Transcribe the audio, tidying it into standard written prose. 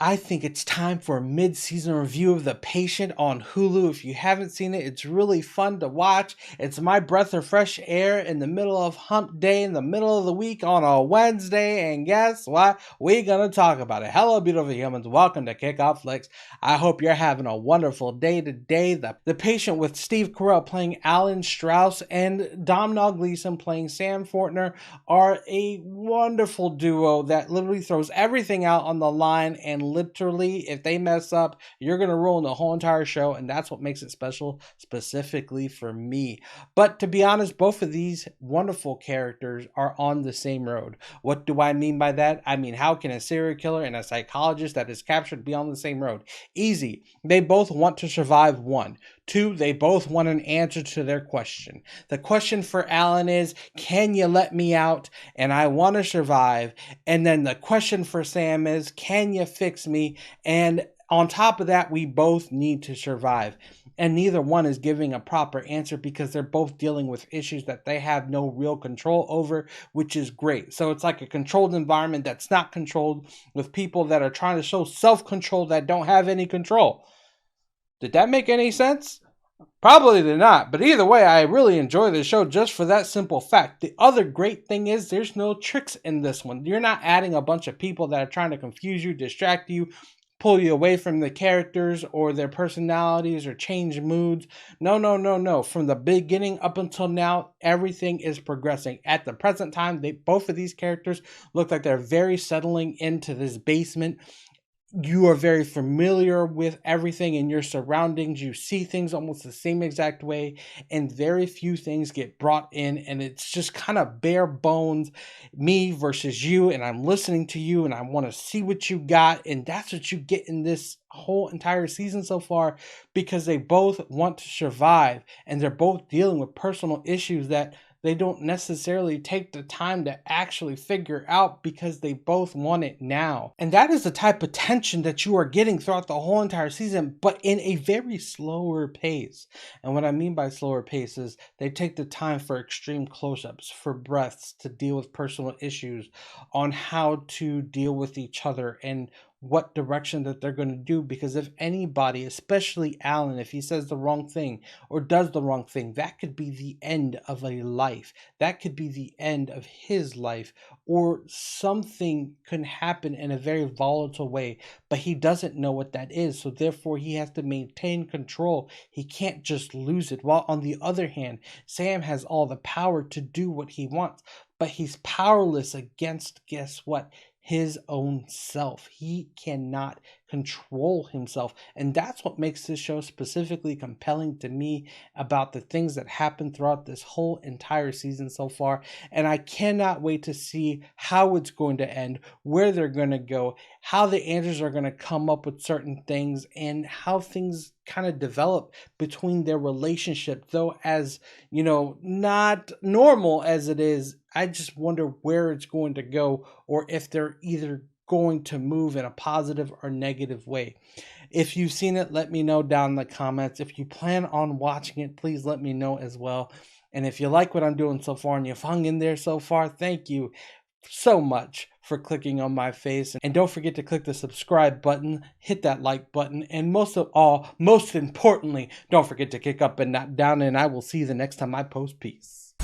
I think it's time for a mid-season review of The Patient on Hulu. If you haven't seen it, it's really fun to watch. It's my breath of fresh air in the middle of hump day, in the middle of the week on a Wednesday. And guess what? We're going to talk about it. Hello, beautiful humans. Welcome to Kickoff Flicks. I hope you're having a wonderful day today. The Patient with Steve Carell playing Alan Strauss and Domhnall Gleeson playing Sam Fortner are a wonderful duo that literally throws everything out on the line, and literally if they mess up, you're going to ruin the whole entire show, and that's what makes it special specifically for me. But to be honest, both of these wonderful characters are on the same road. What do I mean by that? I mean, how can a serial killer and a psychologist that is captured be on the same road? Easy. They both want to survive, one. Two, they both want an answer to their question. The question for Alan is, can you let me out? And I want to survive. And then the question for Sam is, can you fix me? And on top of that, we both need to survive. And neither one is giving a proper answer because they're both dealing with issues that they have no real control over, which is great. So it's like a controlled environment that's not controlled with people that are trying to show self-control that don't have any control. Did that make any sense? Probably did not, but either way, I really enjoy the show just for that simple fact. The other great thing is there's no tricks in this one. You're not adding a bunch of people that are trying to confuse you, distract you, pull you away from the characters or their personalities or change moods. No. From the beginning up until now, everything is progressing. At the present time, both of these characters look like they're very settling into this basement. You are very familiar with everything in your surroundings. You see things almost the same exact way, and very few things get brought in, and it's just kind of bare bones, me versus you, and I'm listening to you, and I want to see what you got, and that's what you get in this whole entire season so far, because they both want to survive, and they're both dealing with personal issues that they don't necessarily take the time to actually figure out because they both want it now. And that is the type of tension that you are getting throughout the whole entire season, but in a very slower pace. And what I mean by slower pace is they take the time for extreme close-ups, for breaths, to deal with personal issues, on how to deal with each other and what direction that they're going to do, because if anybody, especially Alan, if he says the wrong thing or does the wrong thing, that could be the end of a life. That could be the end of his life, or something can happen in a very volatile way, but he doesn't know what that is, so therefore he has to maintain control. He can't just lose it. While on the other hand, Sam has all the power to do what he wants, but he's powerless against, guess what? His own self. He cannot control himself, and that's what makes this show specifically compelling to me about the things that happen throughout this whole entire season so far. And I cannot wait to see how it's going to end, where they're going to go, how the answers are going to come up with certain things, and how things kind of develop between their relationship. Though, as you know, not normal as it is, I just wonder where it's going to go, or if they're either going to move in a positive or negative way. If you've seen it, let me know down in the comments. If you plan on watching it, please let me know as well. And if you like what I'm doing so far and you've hung in there so far, thank you so much for clicking on my face. And don't forget to click the subscribe button, hit that like button, and most importantly, don't forget to kick up and not down, and I will see you the next time I post. Peace.